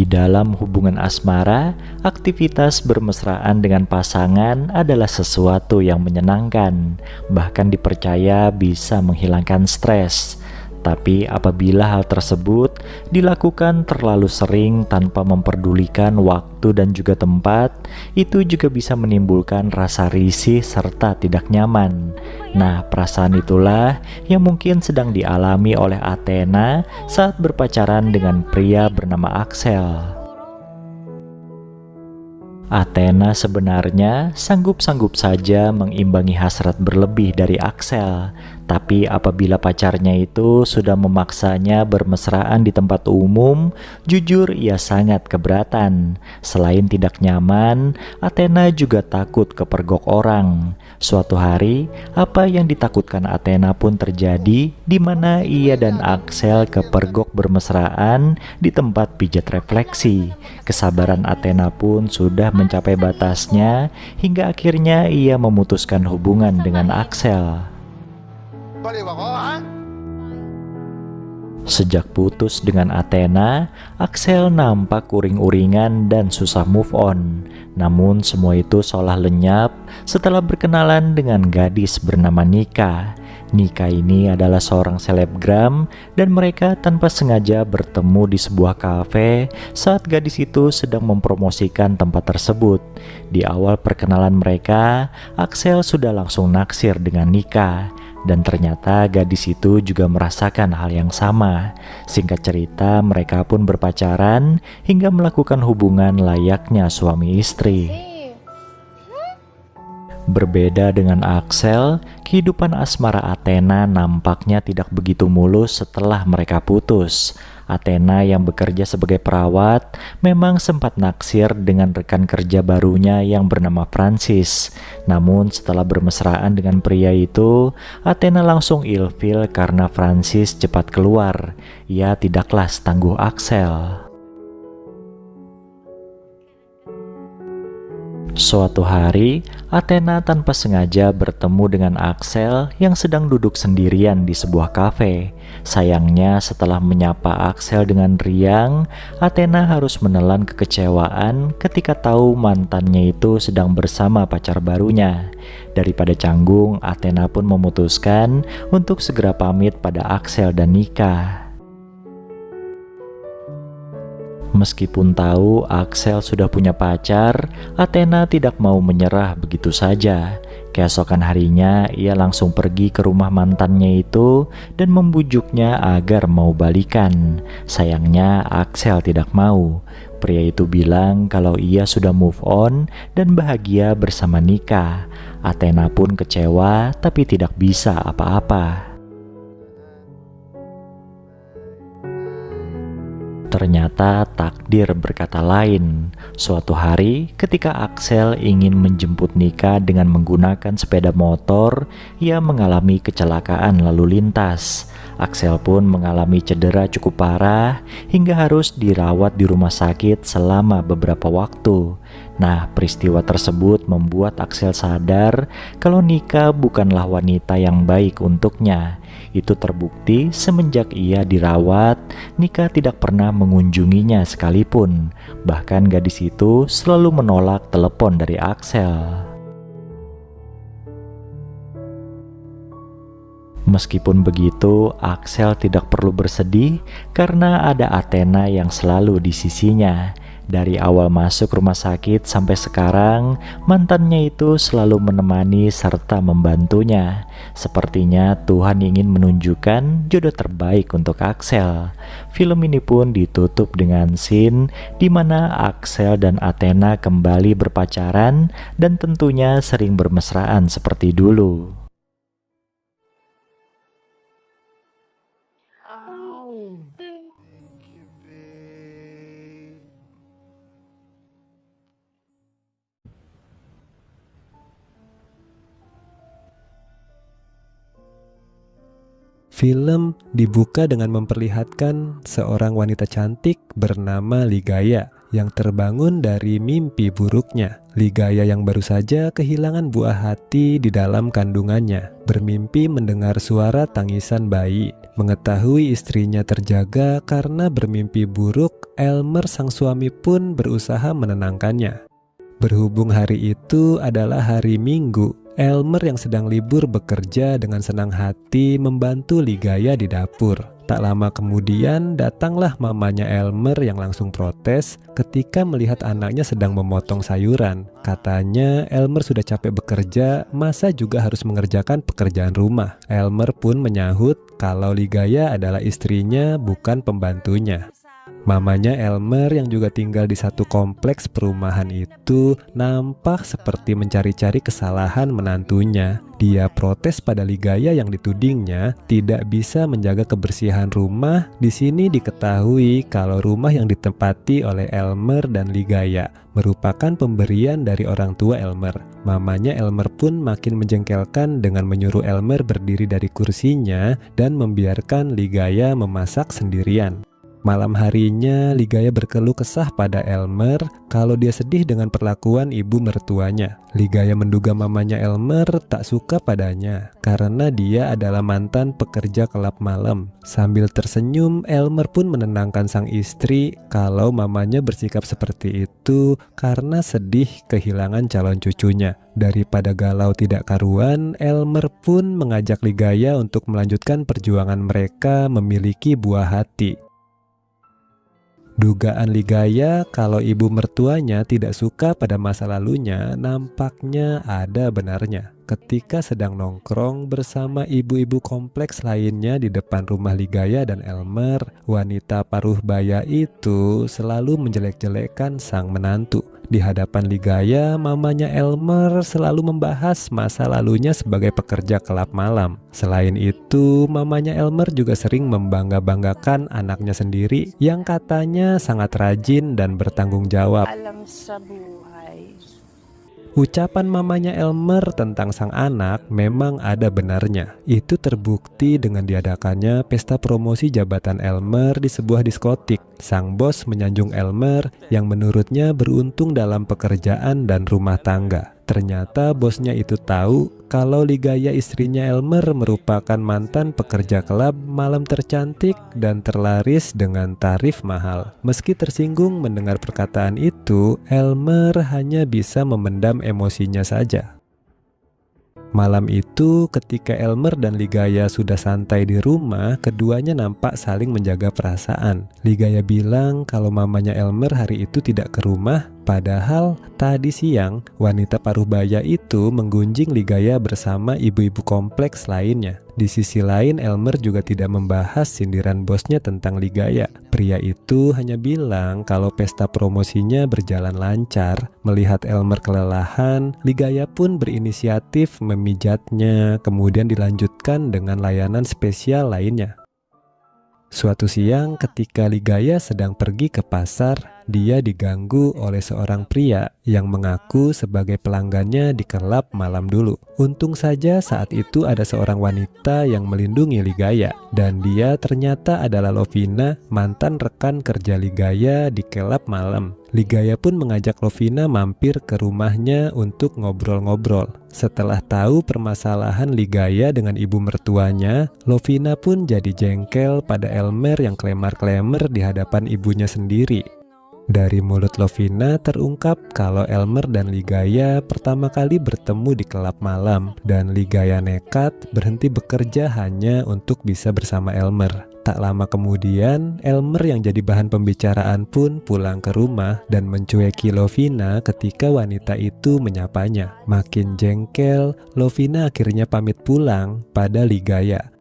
Di dalam hubungan asmara, aktivitas bermesraan dengan pasangan adalah sesuatu yang menyenangkan, bahkan dipercaya bisa menghilangkan stres. Tapi apabila hal tersebut dilakukan terlalu sering tanpa memperdulikan waktu dan juga tempat, itu juga bisa menimbulkan rasa risih serta tidak nyaman. Nah, perasaan itulah yang mungkin sedang dialami oleh Athena saat berpacaran dengan pria bernama Axel. Athena sebenarnya sanggup-sanggup saja mengimbangi hasrat berlebih dari Axel, tapi apabila pacarnya itu sudah memaksanya bermesraan di tempat umum, jujur ia sangat keberatan. Selain tidak nyaman, Athena juga takut kepergok orang. Suatu hari, apa yang ditakutkan Athena pun terjadi, di mana ia dan Axel kepergok bermesraan di tempat pijat refleksi. Kesabaran Athena pun sudah mencapai batasnya, hingga akhirnya ia memutuskan hubungan dengan Axel. Sejak putus dengan Athena, Axel nampak uring-uringan dan susah move on. Namun semua itu seolah lenyap setelah berkenalan dengan gadis bernama Nika. Nika ini adalah seorang selebgram dan mereka tanpa sengaja bertemu di sebuah kafe saat gadis itu sedang mempromosikan tempat tersebut. Di awal perkenalan mereka, Axel sudah langsung naksir dengan Nika. Dan ternyata gadis itu juga merasakan hal yang sama. Singkat cerita, mereka pun berpacaran hingga melakukan hubungan layaknya suami istri. Berbeda dengan Axel, kehidupan asmara Athena nampaknya tidak begitu mulus setelah mereka putus. Athena yang bekerja sebagai perawat memang sempat naksir dengan rekan kerja barunya yang bernama Francis. Namun setelah bermesraan dengan pria itu, Athena langsung ilfil karena Francis cepat keluar. Ia tidaklah setangguh Axel. Suatu hari, Athena tanpa sengaja bertemu dengan Axel yang sedang duduk sendirian di sebuah kafe. Sayangnya setelah menyapa Axel dengan riang, Athena harus menelan kekecewaan ketika tahu mantannya itu sedang bersama pacar barunya. Daripada canggung, Athena pun memutuskan untuk segera pamit pada Axel dan Nika. Meskipun tahu Axel sudah punya pacar, Athena tidak mau menyerah begitu saja. Keesokan harinya, ia langsung pergi ke rumah mantannya itu dan membujuknya agar mau balikan. Sayangnya Axel tidak mau. Pria itu bilang kalau ia sudah move on dan bahagia bersama Nika. Athena pun kecewa tapi tidak bisa apa-apa. Ternyata takdir berkata lain. Suatu hari ketika Axel ingin menjemput Nika dengan menggunakan sepeda motor, ia mengalami kecelakaan lalu lintas. Axel pun mengalami cedera cukup parah hingga harus dirawat di rumah sakit selama beberapa waktu. Nah, peristiwa tersebut membuat Axel sadar kalau Nika bukanlah wanita yang baik untuknya. Itu terbukti semenjak ia dirawat, Nika tidak pernah mengunjunginya sekalipun. Bahkan gadis itu selalu menolak telepon dari Axel. Meskipun begitu, Axel tidak perlu bersedih karena ada Athena yang selalu di sisinya. Dari awal masuk rumah sakit sampai sekarang, mantannya itu selalu menemani serta membantunya. Sepertinya Tuhan ingin menunjukkan jodoh terbaik untuk Axel. Film ini pun ditutup dengan scene di mana Axel dan Athena kembali berpacaran dan tentunya sering bermesraan seperti dulu. Film dibuka dengan memperlihatkan seorang wanita cantik bernama Ligaya yang terbangun dari mimpi buruknya. Ligaya yang baru saja kehilangan buah hati di dalam kandungannya, bermimpi mendengar suara tangisan bayi. Mengetahui istrinya terjaga karena bermimpi buruk, Elmer sang suami pun berusaha menenangkannya. Berhubung hari itu adalah hari Minggu, Elmer yang sedang libur bekerja dengan senang hati membantu Ligaya di dapur. Tak lama kemudian datanglah mamanya Elmer yang langsung protes ketika melihat anaknya sedang memotong sayuran. Katanya Elmer sudah capek bekerja, masa juga harus mengerjakan pekerjaan rumah. Elmer pun menyahut kalau Ligaya adalah istrinya bukan pembantunya. Mamanya Elmer yang juga tinggal di satu kompleks perumahan itu nampak seperti mencari-cari kesalahan menantunya. Dia protes pada Ligaya yang ditudingnya tidak bisa menjaga kebersihan rumah. Di sini diketahui kalau rumah yang ditempati oleh Elmer dan Ligaya merupakan pemberian dari orang tua Elmer. Mamanya Elmer pun makin menjengkelkan dengan menyuruh Elmer berdiri dari kursinya dan membiarkan Ligaya memasak sendirian. Malam harinya, Ligaya berkeluh kesah pada Elmer kalau dia sedih dengan perlakuan ibu mertuanya. Ligaya menduga mamanya Elmer tak suka padanya karena dia adalah mantan pekerja kelab malam. Sambil tersenyum, Elmer pun menenangkan sang istri kalau mamanya bersikap seperti itu karena sedih kehilangan calon cucunya. Daripada galau tidak karuan, Elmer pun mengajak Ligaya untuk melanjutkan perjuangan mereka memiliki buah hati. Dugaan Ligaya kalau ibu mertuanya tidak suka pada masa lalunya nampaknya ada benarnya. Ketika sedang nongkrong bersama ibu-ibu kompleks lainnya di depan rumah Ligaya dan Elmer, wanita paruh baya itu selalu menjelek-jelekan sang menantu. Di hadapan Ligaya, mamanya Elmer selalu membahas masa lalunya sebagai pekerja kelab malam. Selain itu, mamanya Elmer juga sering membangga-banggakan anaknya sendiri yang katanya sangat rajin dan bertanggung jawab. Alam sa buhay. Ucapan mamanya Elmer tentang sang anak memang ada benarnya. Itu terbukti dengan diadakannya pesta promosi jabatan Elmer di sebuah diskotik. Sang bos menyanjung Elmer yang menurutnya beruntung dalam pekerjaan dan rumah tangga. Ternyata bosnya itu tahu kalau Ligaya istrinya Elmer merupakan mantan pekerja kelab malam tercantik dan terlaris dengan tarif mahal. Meski tersinggung mendengar perkataan itu, Elmer hanya bisa memendam emosinya saja. Malam itu ketika Elmer dan Ligaya sudah santai di rumah, keduanya nampak saling menjaga perasaan. Ligaya bilang kalau mamanya Elmer hari itu tidak ke rumah, padahal tadi siang wanita paruh baya itu menggunjing Ligaya bersama ibu-ibu kompleks lainnya. Di sisi lain, Elmer juga tidak membahas sindiran bosnya tentang Ligaya. Pria itu hanya bilang kalau pesta promosinya berjalan lancar. Melihat Elmer kelelahan, Ligaya pun berinisiatif memijatnya, kemudian dilanjutkan dengan layanan spesial lainnya. Suatu siang ketika Ligaya sedang pergi ke pasar, dia diganggu oleh seorang pria yang mengaku sebagai pelanggannya di kelab malam dulu. Untung saja saat itu ada seorang wanita yang melindungi Ligaya, dan dia ternyata adalah Lovina, mantan rekan kerja Ligaya di kelab malam. Ligaya pun mengajak Lovina mampir ke rumahnya untuk ngobrol-ngobrol. Setelah tahu permasalahan Ligaya dengan ibu mertuanya, Lovina pun jadi jengkel pada Elmer yang klemar-klemer di hadapan ibunya sendiri. Dari mulut Lovina terungkap kalau Elmer dan Ligaya pertama kali bertemu di kelab malam, dan Ligaya nekat berhenti bekerja hanya untuk bisa bersama Elmer. Tak lama kemudian, Elmer yang jadi bahan pembicaraan pun pulang ke rumah dan mencueki Lovina ketika wanita itu menyapanya. Makin jengkel, Lovina akhirnya pamit pulang pada Ligaya.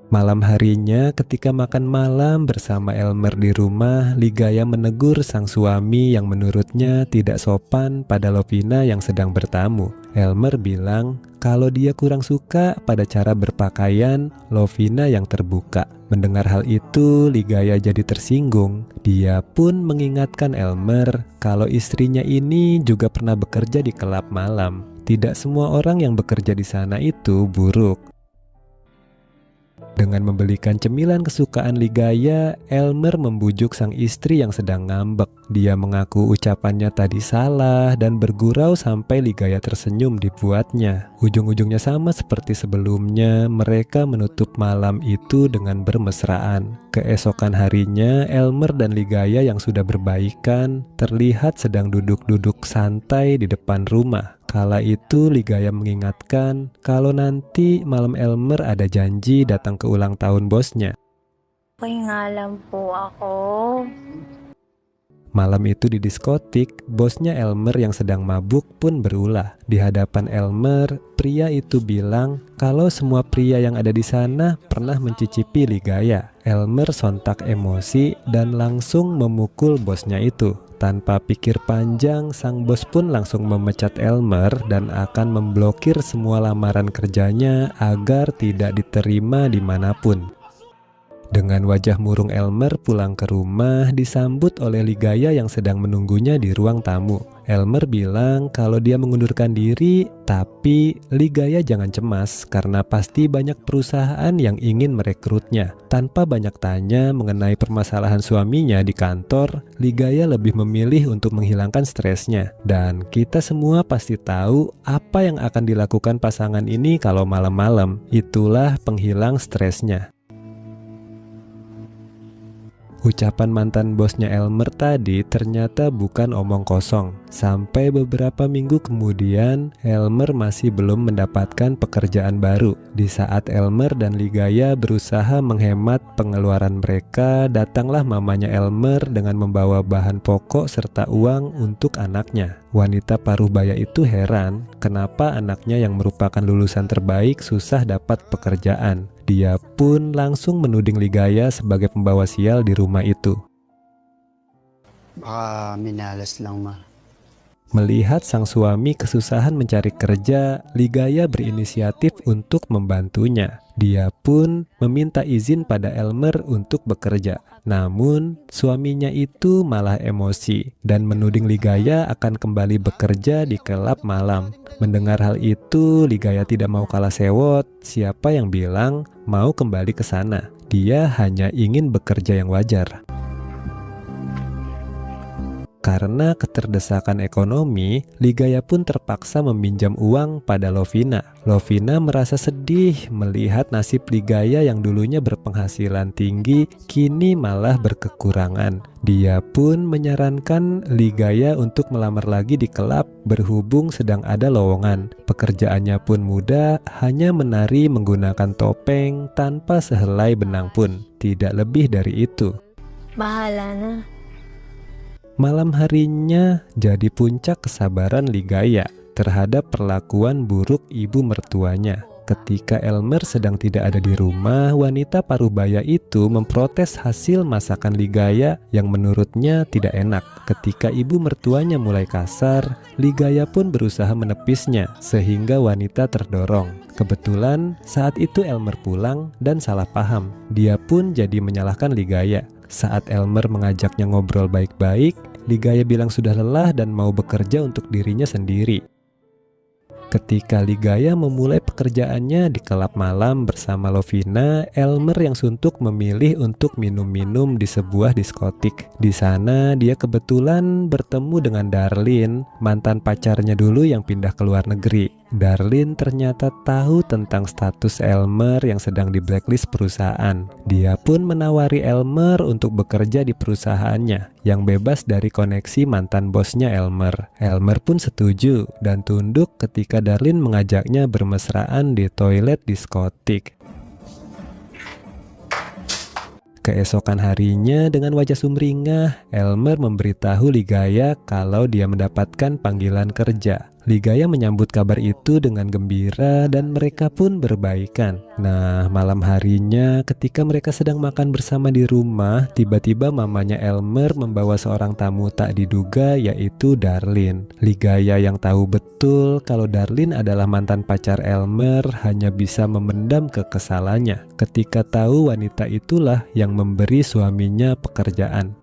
Malam harinya ketika makan malam bersama Elmer di rumah, Ligaya menegur sang suami yang menurutnya tidak sopan pada Lovina yang sedang bertamu. Elmer bilang kalau dia kurang suka pada cara berpakaian Lovina yang terbuka. Mendengar hal itu, Ligaya jadi tersinggung. Dia pun mengingatkan Elmer kalau istrinya ini juga pernah bekerja di kelab malam. Tidak semua orang yang bekerja di sana itu buruk. Dengan membelikan cemilan kesukaan Ligaya, Elmer membujuk sang istri yang sedang ngambek. Dia mengaku ucapannya tadi salah dan bergurau sampai Ligaya tersenyum dibuatnya. Ujung-ujungnya sama seperti sebelumnya, mereka menutup malam itu dengan bermesraan. Keesokan harinya, Elmer dan Ligaya yang sudah berbaikan terlihat sedang duduk-duduk santai di depan rumah. Kala itu Ligaya mengingatkan kalau nanti malam Elmer ada janji datang ke ulang tahun bosnya. Okay nga lang po ako. Malam itu di diskotik, bosnya Elmer yang sedang mabuk pun berulah. Di hadapan Elmer, pria itu bilang kalau semua pria yang ada di sana pernah mencicipi Ligaya. Elmer sontak emosi dan langsung memukul bosnya itu. Tanpa pikir panjang, sang bos pun langsung memecat Elmer dan akan memblokir semua lamaran kerjanya agar tidak diterima dimanapun. Dengan wajah murung Elmer pulang ke rumah disambut oleh Ligaya yang sedang menunggunya di ruang tamu. Elmer bilang kalau dia mengundurkan diri, tapi Ligaya jangan cemas karena pasti banyak perusahaan yang ingin merekrutnya. Tanpa banyak tanya mengenai permasalahan suaminya di kantor, Ligaya lebih memilih untuk menghilangkan stresnya. Dan kita semua pasti tahu apa yang akan dilakukan pasangan ini kalau malam-malam. Itulah penghilang stresnya. Ucapan mantan bosnya Elmer tadi ternyata bukan omong kosong. Sampai beberapa minggu kemudian, Elmer masih belum mendapatkan pekerjaan baru. Di saat Elmer dan Ligaya berusaha menghemat pengeluaran mereka, datanglah mamanya Elmer dengan membawa bahan pokok serta uang untuk anaknya. Wanita paruh baya itu heran kenapa anaknya yang merupakan lulusan terbaik susah dapat pekerjaan. Dia pun langsung menuding Ligaya sebagai pembawa sial di rumah itu. Baka minalas lang ma. Melihat sang suami kesusahan mencari kerja, Ligaya berinisiatif untuk membantunya. Dia pun meminta izin pada Elmer untuk bekerja. Namun, suaminya itu malah emosi dan menuding Ligaya akan kembali bekerja di kelab malam. Mendengar hal itu, Ligaya tidak mau kalah sewot. Siapa yang bilang mau kembali ke sana? Dia hanya ingin bekerja yang wajar. Karena keterdesakan ekonomi, Ligaya pun terpaksa meminjam uang pada Lovina. Lovina merasa sedih melihat nasib Ligaya yang dulunya berpenghasilan tinggi, kini malah berkekurangan. Dia pun menyarankan Ligaya untuk melamar lagi di kelab, berhubung sedang ada lowongan. Pekerjaannya pun mudah, hanya menari menggunakan topeng tanpa sehelai benang pun. Tidak lebih dari itu. Bahala na. Malam harinya jadi puncak kesabaran Ligaya terhadap perlakuan buruk ibu mertuanya. Ketika Elmer sedang tidak ada di rumah, wanita paruhbaya itu memprotes hasil masakan Ligaya yang menurutnya tidak enak. Ketika ibu mertuanya mulai kasar, Ligaya pun berusaha menepisnya sehingga wanita terdorong. Kebetulan saat itu Elmer pulang dan salah paham. Dia pun jadi menyalahkan Ligaya. Saat Elmer mengajaknya ngobrol baik-baik, Ligaya bilang sudah lelah dan mau bekerja untuk dirinya sendiri. Ketika Ligaya memulai pekerjaannya di kelab malam bersama Lovina, Elmer yang suntuk memilih untuk minum-minum di sebuah diskotik. Di sana dia kebetulan bertemu dengan Darlene, mantan pacarnya dulu yang pindah ke luar negeri. Darlene ternyata tahu tentang status Elmer yang sedang di blacklist perusahaan. Dia pun menawari Elmer untuk bekerja di perusahaannya yang bebas dari koneksi mantan bosnya Elmer. Elmer pun setuju dan tunduk ketika Darlene mengajaknya bermesraan di toilet diskotik. Keesokan harinya dengan wajah sumringah, Elmer memberitahu Ligaya kalau dia mendapatkan panggilan kerja. Ligaya menyambut kabar itu dengan gembira dan mereka pun berbaikan. Nah, malam harinya ketika mereka sedang makan bersama di rumah, tiba-tiba mamanya Elmer membawa seorang tamu tak diduga, yaitu Darlene. Ligaya yang tahu betul kalau Darlene adalah mantan pacar Elmer hanya bisa memendam kekesalannya ketika tahu wanita itulah yang memberi suaminya pekerjaan.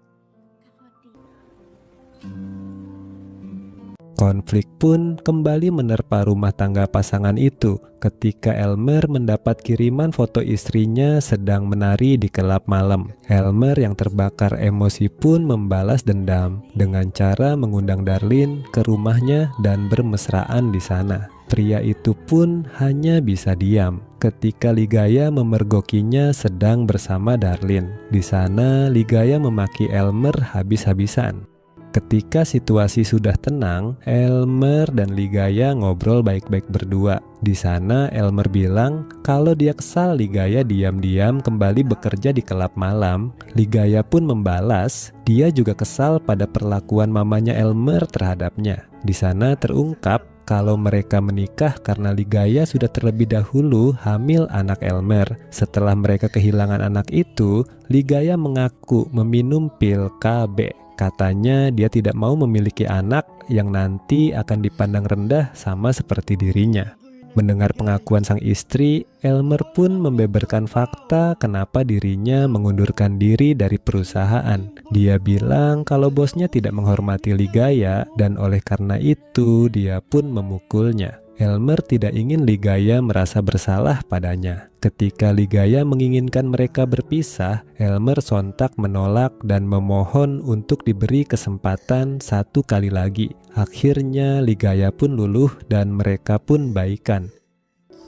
Konflik pun kembali menerpa rumah tangga pasangan itu ketika Elmer mendapat kiriman foto istrinya sedang menari di kelab malam. Elmer yang terbakar emosi pun membalas dendam dengan cara mengundang Darlene ke rumahnya dan bermesraan di sana. Pria itu pun hanya bisa diam ketika Ligaya memergokinya sedang bersama Darlene. Di sana Ligaya memaki Elmer habis-habisan. Ketika situasi sudah tenang, Elmer dan Ligaya ngobrol baik-baik berdua. Di sana Elmer bilang kalau dia kesal Ligaya diam-diam kembali bekerja di kelab malam. Ligaya pun membalas, dia juga kesal pada perlakuan mamanya Elmer terhadapnya. Di sana terungkap kalau mereka menikah karena Ligaya sudah terlebih dahulu hamil anak Elmer. Setelah mereka kehilangan anak itu, Ligaya mengaku meminum pil KB. Katanya dia tidak mau memiliki anak yang nanti akan dipandang rendah sama seperti dirinya. Mendengar pengakuan sang istri, Elmer pun membeberkan fakta kenapa dirinya mengundurkan diri dari perusahaan. Dia bilang kalau bosnya tidak menghormati Ligaya dan oleh karena itu dia pun memukulnya. Elmer tidak ingin Ligaya merasa bersalah padanya. Ketika Ligaya menginginkan mereka berpisah, Elmer sontak menolak dan memohon untuk diberi kesempatan satu kali lagi. Akhirnya Ligaya pun luluh dan mereka pun baikan.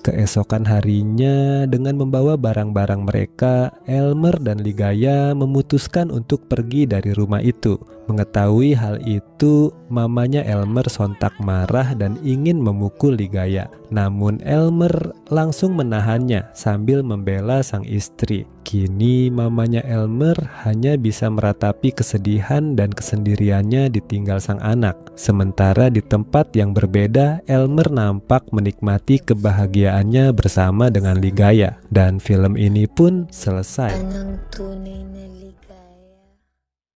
Keesokan harinya, dengan membawa barang-barang mereka, Elmer dan Ligaya memutuskan untuk pergi dari rumah itu. Mengetahui hal itu, mamanya Elmer sontak marah dan ingin memukul Ligaya. Namun Elmer langsung menahannya sambil membela sang istri. Kini mamanya Elmer hanya bisa meratapi kesedihan dan kesendiriannya ditinggal sang anak. Sementara di tempat yang berbeda, Elmer nampak menikmati kebahagiaannya bersama dengan Ligaya. Dan film ini pun selesai. Anong tunay na liga?